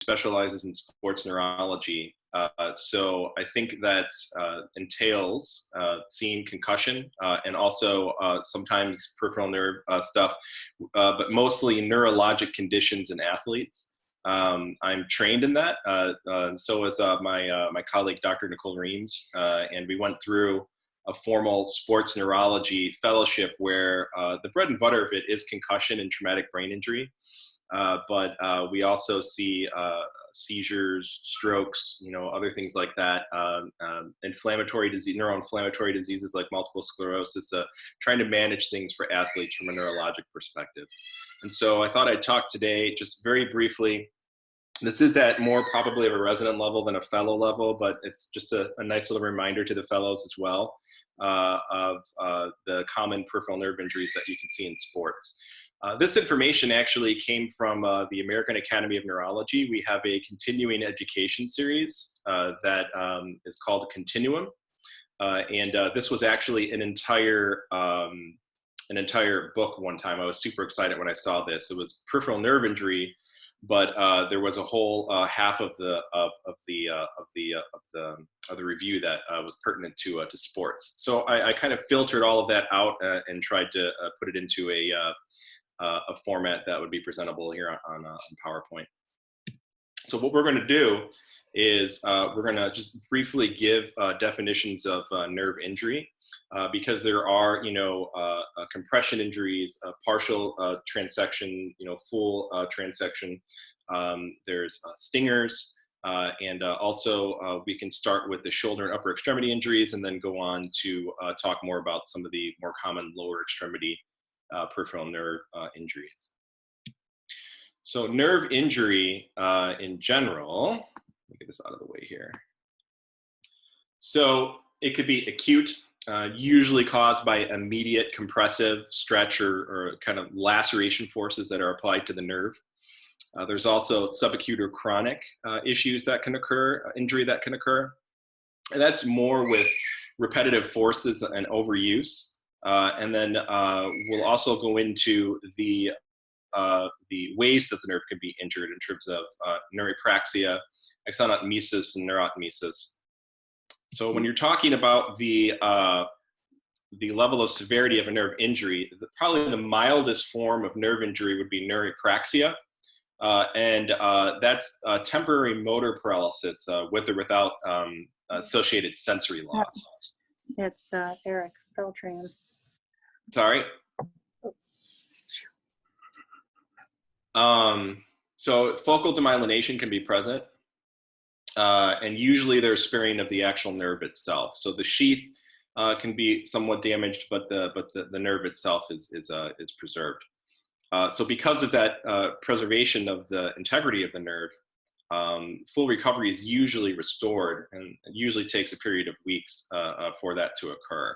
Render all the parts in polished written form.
specializes in sports neurology. So I think that entails seeing concussion and also sometimes peripheral nerve stuff, but mostly neurologic conditions in athletes. I'm trained in that. So is my colleague, Dr. Nicole Reams, and we went through a formal sports neurology fellowship where the bread and butter of it is concussion and traumatic brain injury. But we also see seizures, strokes, other things like that, inflammatory disease, neuroinflammatory diseases like multiple sclerosis, trying to manage things for athletes from a neurologic perspective. And so I thought I'd talk today just very briefly. This is at more probably of a resident level than a fellow level, but it's just a nice little reminder to the fellows as well of the common peripheral nerve injuries that you can see in sports. This information actually came from the American Academy of Neurology. We have a continuing education series that is called Continuum. And this was actually an entire book one time. I was super excited when I saw this. It was peripheral nerve injury, but there was a whole half of the review that was pertinent to sports. So I kind of filtered all of that out and tried to put it into a format that would be presentable here on PowerPoint. So what we're going to do is we're going to just briefly give definitions of nerve injury because there are, compression injuries, partial transection, full transection. There's stingers, and also we can start with the shoulder and upper extremity injuries and then go on to talk more about some of the more common lower extremity peripheral nerve injuries. So nerve injury in general, let me get this out of the way here. So it could be acute, usually caused by immediate compressive stretch or kind of laceration forces that are applied to the nerve. There's also subacute or chronic issues that can occur, injury that can occur. And that's more with repetitive forces and overuse. And then we'll also go into the ways that the nerve can be injured in terms of neuropraxia, axonotmesis, and neurotmesis. So when you're talking about the level of severity of a nerve injury, probably the mildest form of nerve injury would be neuropraxia. And that's temporary motor paralysis with or without associated sensory loss. It's Erik Beltran. Sorry. So focal demyelination can be present, and usually there's sparing of the actual nerve itself. So the sheath can be somewhat damaged, but the nerve itself is preserved. So because of that preservation of the integrity of the nerve, full recovery is usually restored, and it usually takes a period of weeks for that to occur.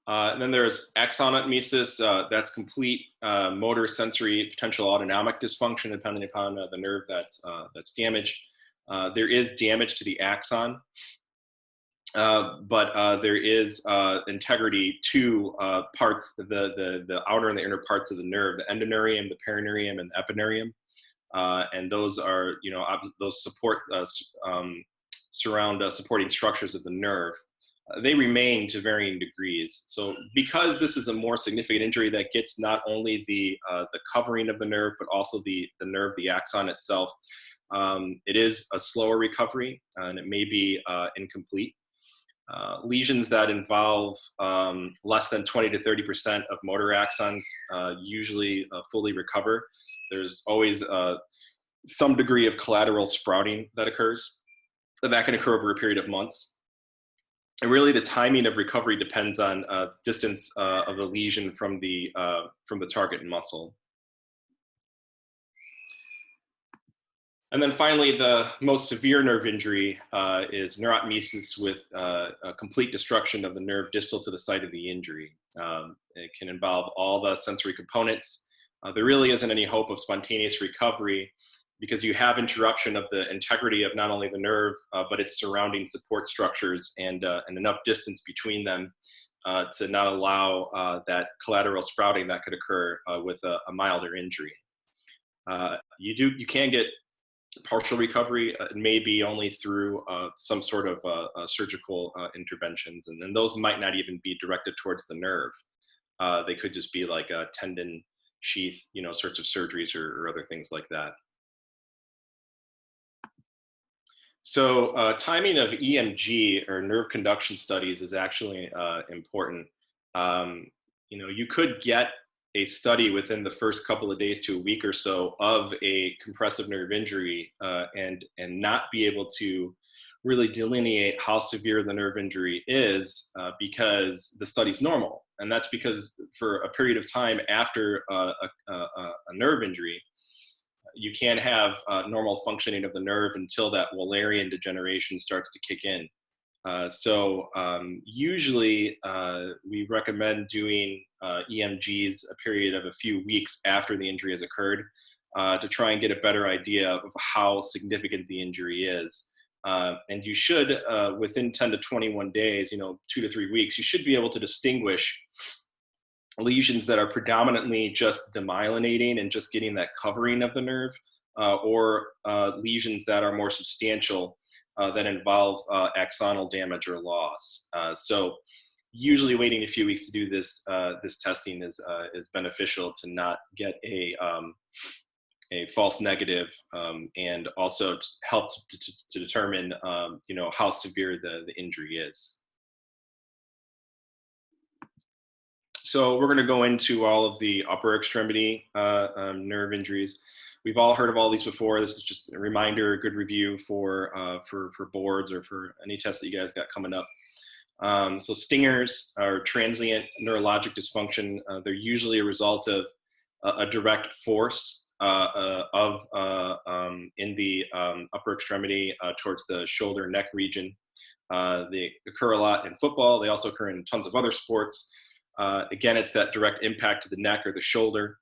And then there's axonotmesis. That's complete motor sensory potential autonomic dysfunction depending upon the nerve that's damaged. There is damage to the axon, but there is integrity to parts, the outer and the inner parts of the nerve, the endoneurium, the perineurium, and the epineurum. And those are, those support, surround supporting structures of the nerve. They remain to varying degrees. So because this is a more significant injury that gets not only the covering of the nerve, but also the nerve, the axon itself, it is a slower recovery and it may be incomplete. Lesions that involve less than 20 to 30% of motor axons usually fully recover. There's always some degree of collateral sprouting that occurs, and that can occur over a period of months. And really, the timing of recovery depends on distance of the lesion from the target muscle. And then finally, the most severe nerve injury is neurotmesis with a complete destruction of the nerve distal to the site of the injury. It can involve all the sensory components. There really isn't any hope of spontaneous recovery because you have interruption of the integrity of not only the nerve, but its surrounding support structures and enough distance between them to not allow that collateral sprouting that could occur with a milder injury. You can get partial recovery, maybe only through some sort of surgical interventions, and then those might not even be directed towards the nerve. They could just be like a tendon sheath, sorts of surgeries or other things like that. So timing of EMG or nerve conduction studies is actually important. You could get a study within the first couple of days to a week or so of a compressive nerve injury and not be able to really delineate how severe the nerve injury is because the study's normal. And that's because for a period of time after a nerve injury, you can't have normal functioning of the nerve until that Wallerian degeneration starts to kick in. So usually we recommend doing EMGs a period of a few weeks after the injury has occurred to try and get a better idea of how significant the injury is. And you should, within 10 to 21 days, 2 to 3 weeks, you should be able to distinguish lesions that are predominantly just demyelinating and just getting that covering of the nerve, or lesions that are more substantial that involve axonal damage or loss. So usually waiting a few weeks to do this testing is beneficial to not get a false negative, and also to help to determine how severe the injury is. So we're going to go into all of the upper extremity nerve injuries. We've all heard of all these before. This is just a reminder, a good review for boards or for any tests that you guys got coming up. So stingers are transient neurologic dysfunction. They're usually a result of a direct force in the upper extremity towards the shoulder neck region. They occur a lot in football. They also occur in tons of other sports. Again, it's that direct impact to the neck or the shoulder.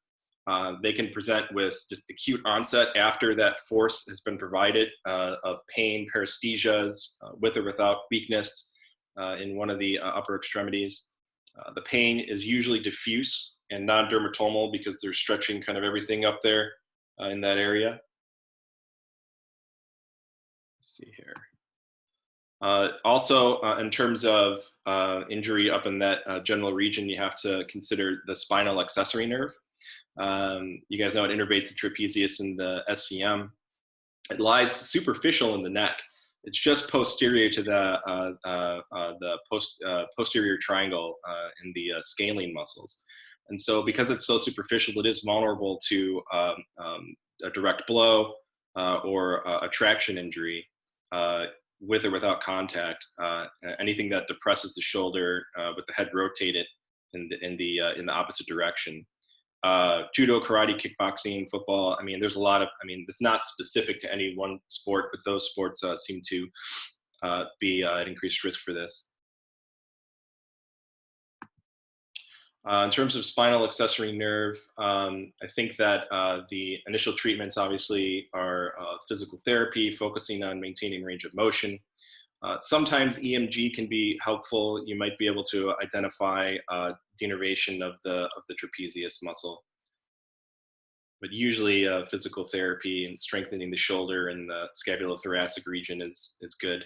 They can present with just acute onset after that force has been provided of pain, paresthesias, with or without weakness in one of the upper extremities. The pain is usually diffuse and non-dermatomal because they're stretching kind of everything up there in that area. Let's see here. Also, in terms of injury up in that general region, you have to consider the spinal accessory nerve. You guys know it innervates the trapezius and the SCM. It lies superficial in the neck. It's just posterior to the posterior triangle in the scalene muscles. And so because it's so superficial, it is vulnerable to a direct blow or a traction injury with or without contact. Anything that depresses the shoulder with the head rotated in the opposite direction. Judo, karate, kickboxing, football. I mean, there's a lot of, it's not specific to any one sport, but those sports seem to be at increased risk for this. In terms of spinal accessory nerve, I think that the initial treatments obviously are physical therapy, focusing on maintaining range of motion. Sometimes EMG can be helpful. You might be able to identify denervation of the trapezius muscle. But usually physical therapy and strengthening the shoulder and the scapulothoracic region is good.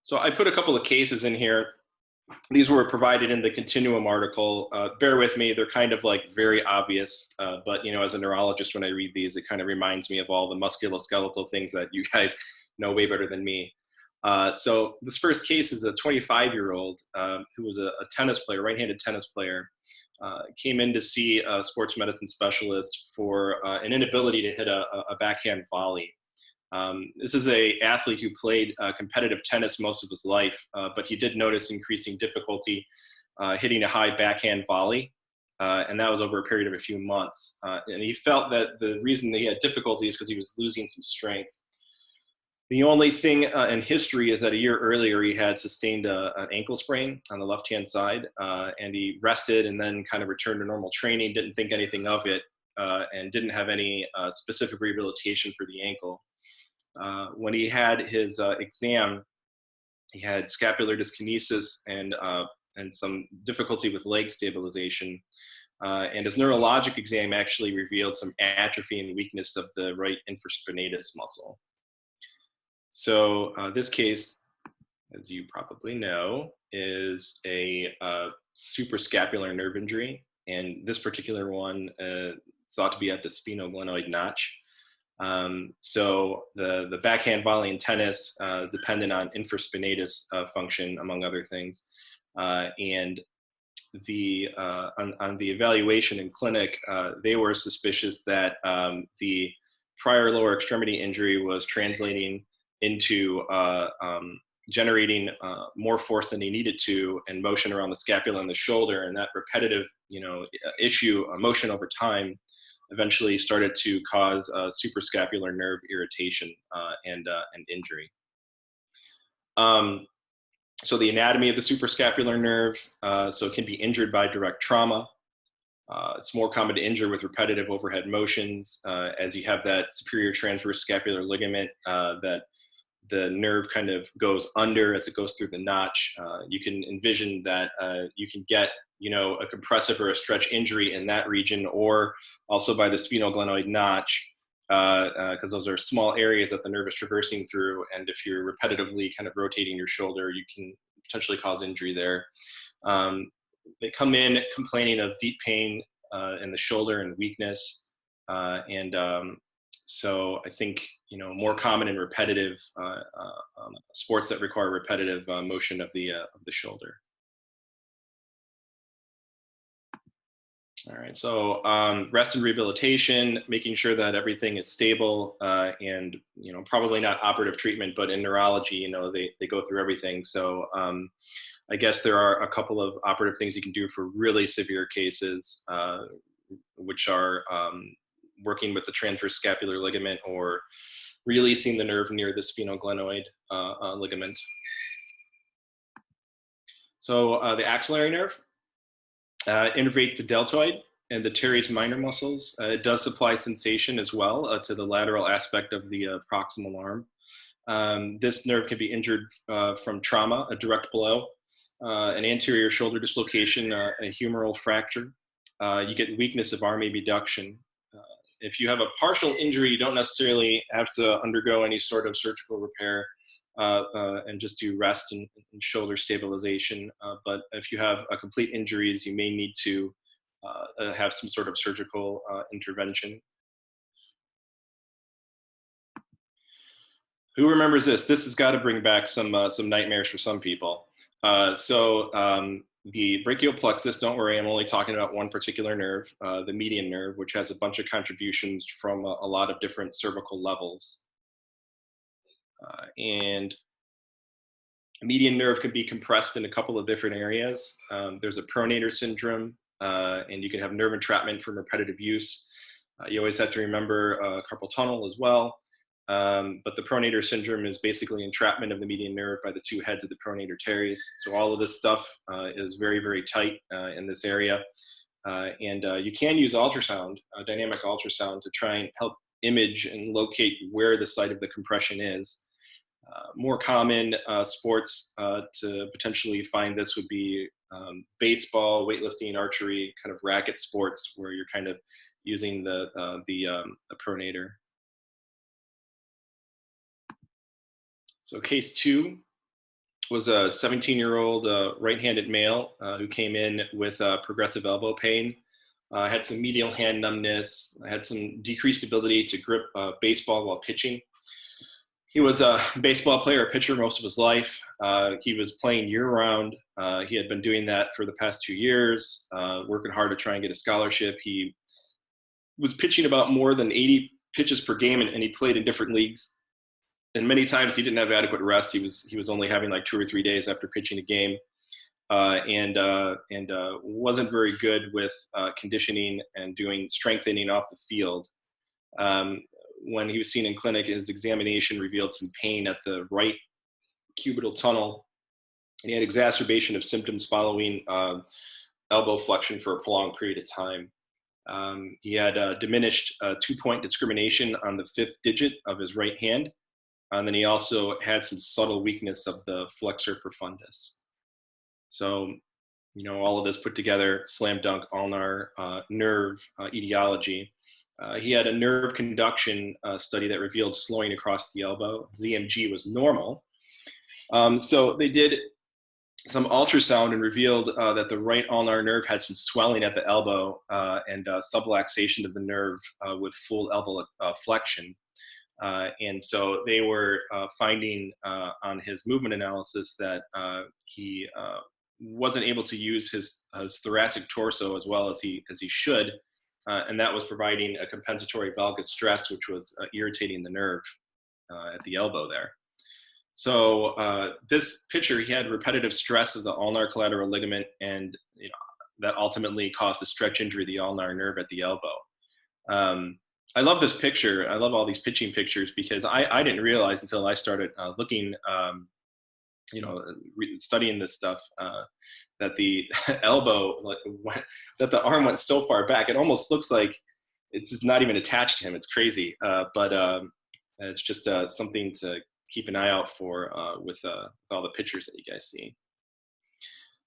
So I put a couple of cases in here. These were provided in the Continuum article. Bear with me, they're kind of like very obvious, but as a neurologist, when I read these, it kind of reminds me of all the musculoskeletal things that you guys know way better than me. So this first case is a 25-year-old who was a tennis player, right-handed tennis player, came in to see a sports medicine specialist for an inability to hit a backhand volley. This is an athlete who played competitive tennis most of his life, but he did notice increasing difficulty hitting a high backhand volley, and that was over a period of a few months. And he felt that the reason that he had difficulty is because he was losing some strength. The only thing in history is that a year earlier he had sustained an ankle sprain on the left-hand side, and he rested and then kind of returned to normal training, didn't think anything of it, and didn't have any specific rehabilitation for the ankle. When he had his exam, He had scapular dyskinesis and some difficulty with leg stabilization. And his neurologic exam actually revealed some atrophy and weakness of the right infraspinatus muscle. So this case, as you probably know, is a suprascapular nerve injury. And this particular one thought to be at the sphenoglenoid notch. So the backhand volley in tennis depended on infraspinatus function, among other things. And on the evaluation in clinic, they were suspicious that the prior lower extremity injury was translating into generating more force than he needed to, and motion around the scapula and the shoulder, and that repetitive, motion over time eventually started to cause suprascapular nerve irritation and injury. So the anatomy of the suprascapular nerve, so it can be injured by direct trauma. It's more common to injure with repetitive overhead motions, as you have that superior transverse scapular ligament that the nerve kind of goes under as it goes through the notch. You can envision that you can get, a compressive or a stretch injury in that region, or also by the sphenoglenoid notch, because those are small areas that the nerve is traversing through. And if you're repetitively kind of rotating your shoulder, you can potentially cause injury there. They come in complaining of deep pain in the shoulder and weakness. So I think, more common in repetitive sports that require repetitive motion of the shoulder. All right, so rest and rehabilitation, making sure that everything is stable, and probably not operative treatment, but in neurology, they go through everything. So I guess there are a couple of operative things you can do for really severe cases, which are working with the transverse scapular ligament or releasing the nerve near the sphenoglenoid ligament. So the axillary nerve innervates the deltoid and the teres minor muscles. It does supply sensation as well to the lateral aspect of the proximal arm. This nerve can be injured from trauma, a direct blow, an anterior shoulder dislocation, a humeral fracture. You get weakness of arm abduction. If you have a partial injury, you don't necessarily have to undergo any sort of surgical repair and just do rest and shoulder stabilization. But if you have complete injuries, you may need to have some sort of surgical intervention. Who remembers this? This has got to bring back some nightmares for some people. The brachial plexus, don't worry, I'm only talking about one particular nerve, the median nerve, which has a bunch of contributions from a lot of different cervical levels. And median nerve can be compressed in a couple of different areas. There's a pronator syndrome, and you can have nerve entrapment from repetitive use. You always have to remember carpal tunnel as well. But the pronator syndrome is basically entrapment of the median nerve by the two heads of the pronator teres. So all of this stuff is very, very tight in this area. And you can use ultrasound, dynamic ultrasound, to try and help image and locate where the site of the compression is. More common sports to potentially find this would be baseball, weightlifting, archery, kind of racket sports where you're kind of using the pronator. So case 2 was a 17-year-old right-handed male who came in with progressive elbow pain. Had some medial hand numbness, had some decreased ability to grip baseball while pitching. He was a baseball player, a pitcher most of his life. He was playing year-round. He had been doing that for the past 2 years, working hard to try and get a scholarship. He was pitching about more than 80 pitches per game, and he played in different leagues. And many times he didn't have adequate rest. He was only having like 2 or 3 days after pitching a game, and wasn't very good with conditioning and doing strengthening off the field. When he was seen in clinic, his examination revealed some pain at the right cubital tunnel. And he had exacerbation of symptoms following elbow flexion for a prolonged period of time. He had diminished 2-point discrimination on the 5th digit of his right hand. And then he also had some subtle weakness of the flexor profundus. So, all of this put together, slam dunk ulnar nerve etiology. He had a nerve conduction study that revealed slowing across the elbow. The EMG was normal. So they did some ultrasound and revealed that the right ulnar nerve had some swelling at the elbow and subluxation of the nerve with full elbow flexion. And so they were finding on his movement analysis that he wasn't able to use his thoracic torso as well as he should, and that was providing a compensatory valgus stress, which was irritating the nerve at the elbow there. So this picture, he had repetitive stress of the ulnar collateral ligament, and that ultimately caused a stretch injury of the ulnar nerve at the elbow. I love this picture. I love all these pitching pictures because I didn't realize until I started looking, studying this stuff, that the elbow, that the arm went so far back. It almost looks like it's just not even attached to him. It's crazy. But it's just something to keep an eye out for with all the pictures that you guys see.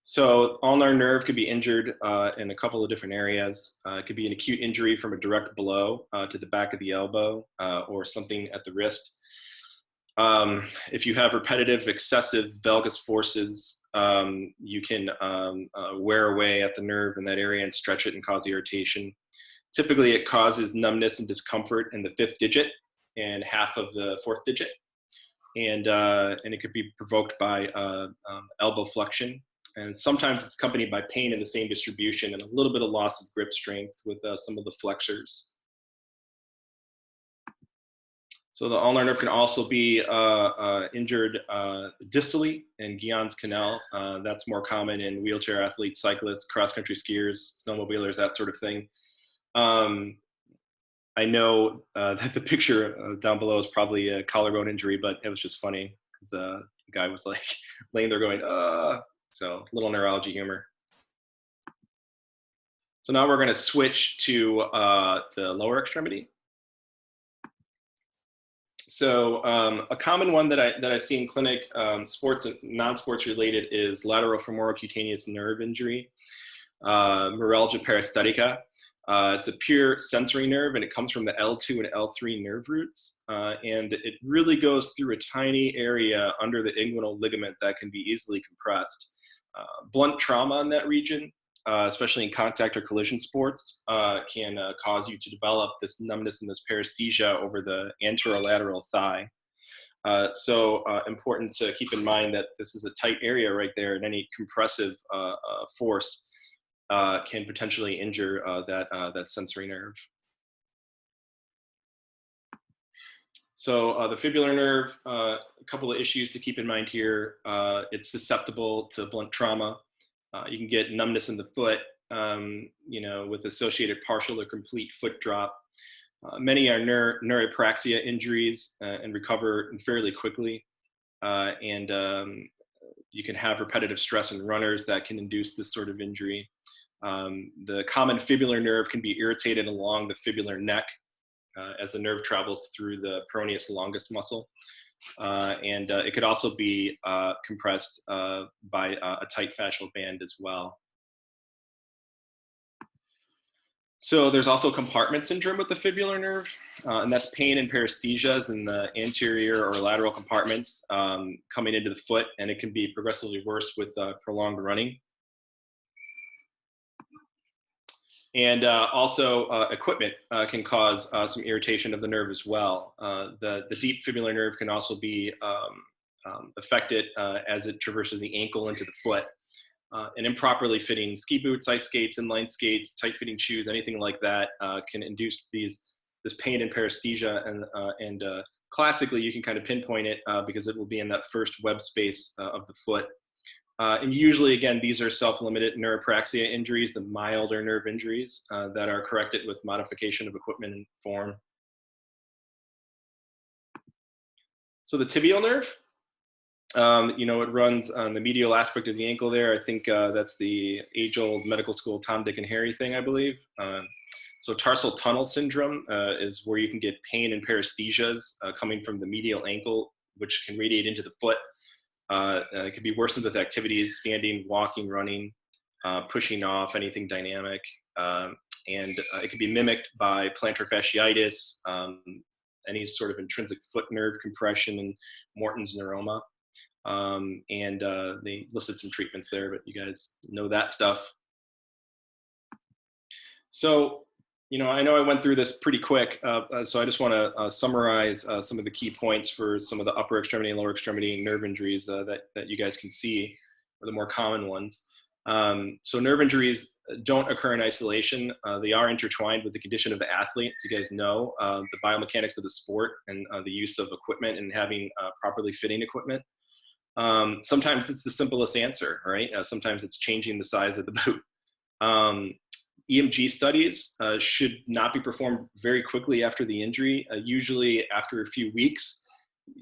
So ulnar nerve could be injured in a couple of different areas. It could be an acute injury from a direct blow to the back of the elbow or something at the wrist. If you have repetitive excessive valgus forces, you can wear away at the nerve in that area and stretch it and cause irritation. Typically it causes numbness and discomfort in the 5th digit and half of the 4th digit. And it could be provoked by elbow flexion. And sometimes it's accompanied by pain in the same distribution and a little bit of loss of grip strength with some of the flexors. So the ulnar nerve can also be injured distally in Guillen's canal. That's more common in wheelchair athletes, cyclists, cross-country skiers, snowmobilers, that sort of thing. I know that the picture down below is probably a collarbone injury, but it was just funny because the guy was like laying there going, So little neurology humor. So now we're going to switch to the lower extremity. So a common one that I see in clinic, sports and non-sports related, is lateral femoral cutaneous nerve injury, neuralgia paresthetica. It's a pure sensory nerve, and it comes from the L2 and L3 nerve roots. And it really goes through a tiny area under the inguinal ligament that can be easily compressed. Blunt trauma in that region, especially in contact or collision sports, can cause you to develop this numbness and this paresthesia over the anterolateral thigh. So important to keep in mind that this is a tight area right there, and any compressive force can potentially injure that sensory nerve. So the fibular nerve, a couple of issues to keep in mind here. It's susceptible to blunt trauma. You can get numbness in the foot, with associated partial or complete foot drop. Many are neuropraxia injuries and recover fairly quickly. And you can have repetitive stress in runners that can induce this sort of injury. The common fibular nerve can be irritated along the fibular neck as the nerve travels through the peroneus longus muscle. And it could also be compressed by a tight fascial band as well. So there's also compartment syndrome with the fibular nerve, and that's pain and paresthesias in the anterior or lateral compartments coming into the foot, and it can be progressively worse with prolonged running. And also equipment can cause some irritation of the nerve as well. The deep fibular nerve can also be affected as it traverses the ankle into the foot. And improperly fitting ski boots, ice skates, inline skates, tight fitting shoes, anything like that can induce this pain and paresthesia. And classically, you can kind of pinpoint it because it will be in that first web space of the foot. And usually, again, these are self-limited neuropraxia injuries, the milder nerve injuries that are corrected with modification of equipment and form. So the tibial nerve, it runs on the medial aspect of the ankle there. I think that's the age-old medical school Tom, Dick, and Harry thing, I believe. So tarsal tunnel syndrome is where you can get pain and paresthesias coming from the medial ankle which can radiate into the foot. It can be worsened with activities, standing, walking, running, pushing off, anything dynamic. And it can be mimicked by plantar fasciitis, any sort of intrinsic foot nerve compression, and Morton's neuroma. And they listed some treatments there, but you guys know that stuff. So, I know I went through this pretty quick, so I just want to summarize some of the key points for some of the upper extremity and lower extremity nerve injuries that you guys can see, or the more common ones. So nerve injuries don't occur in isolation. They are intertwined with the condition of the athlete. As you guys know, the biomechanics of the sport and the use of equipment and having properly fitting equipment. Sometimes it's the simplest answer, right? Sometimes it's changing the size of the boot. EMG studies should not be performed very quickly after the injury. Usually after a few weeks,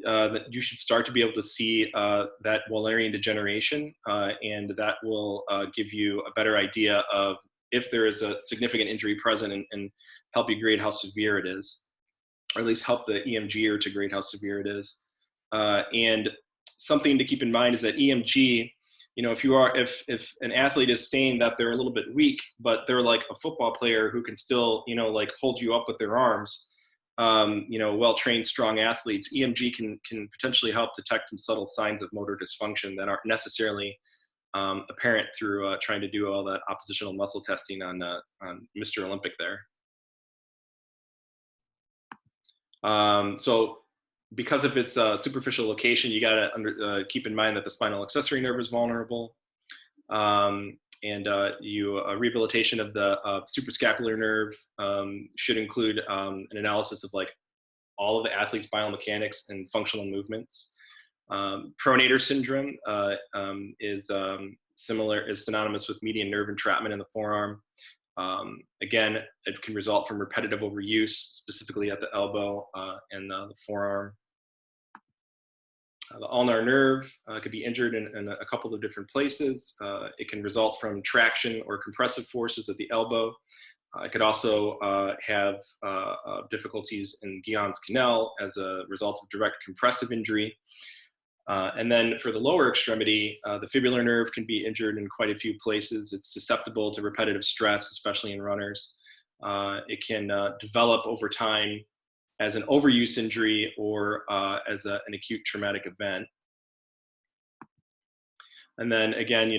that you should start to be able to see that Wallerian degeneration, and that will give you a better idea of if there is a significant injury present, and help you grade how severe it is, or at least help the EMGer to grade how severe it is. And something to keep in mind is that EMG, if an athlete is saying that they're a little bit weak, but they're like a football player who can still, hold you up with their arms, well-trained, strong athletes, EMG can potentially help detect some subtle signs of motor dysfunction that aren't necessarily apparent through trying to do all that oppositional muscle testing on Mr. Olympic there. So because of its superficial location, you got to keep in mind that the spinal accessory nerve is vulnerable. Rehabilitation of the suprascapular nerve should include an analysis of all of the athlete's biomechanics and functional movements. Pronator syndrome is synonymous with median nerve entrapment in the forearm. Again, it can result from repetitive overuse, specifically at the elbow and the forearm. The ulnar nerve could be injured in a couple of different places. It can result from traction or compressive forces at the elbow. It could also have difficulties in Guillen's canal as a result of direct compressive injury. And then for the lower extremity, the fibular nerve can be injured in quite a few places. It's susceptible to repetitive stress, especially in runners. It can develop over time as an overuse injury or as an acute traumatic event. And then again,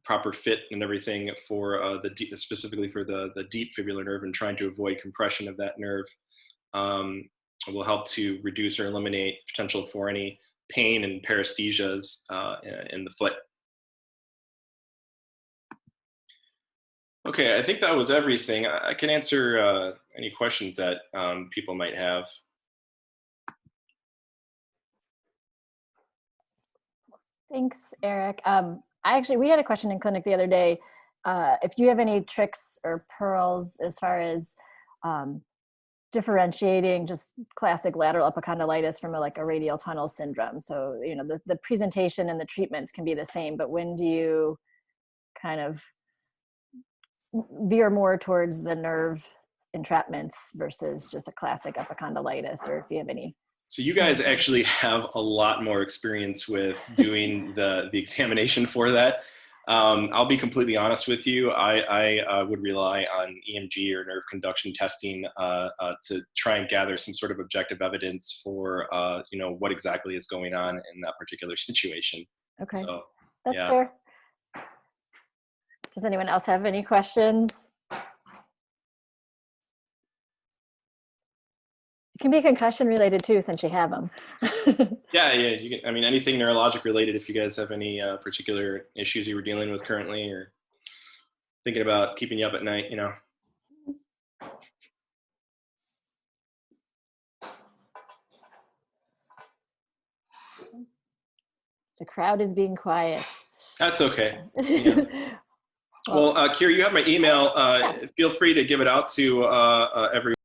proper fit and everything for specifically for the deep fibular nerve, and trying to avoid compression of that nerve will help to reduce or eliminate potential for any pain and paresthesias in the foot. Okay, I think that was everything. I can answer any questions that people might have. Thanks, Eric. We had a question in clinic the other day. If you have any tricks or pearls as far as differentiating just classic lateral epicondylitis from a radial tunnel syndrome. So, the presentation and the treatments can be the same, but when do you kind of veer more towards the nerve entrapments versus just a classic epicondylitis, or if you have any? So you guys actually have a lot more experience with doing the examination for that. I'll be completely honest with you. I would rely on EMG or nerve conduction testing to try and gather some sort of objective evidence for what exactly is going on in that particular situation. Okay, so, that's yeah. fair. Does anyone else have any questions? It can be concussion related too, since you have them. Yeah. You can, anything neurologic related. If you guys have any particular issues you were dealing with currently, or thinking about keeping you up at night, The crowd is being quiet. That's okay. Yeah. Well, Kira, you have my email. Feel free to give it out to everyone.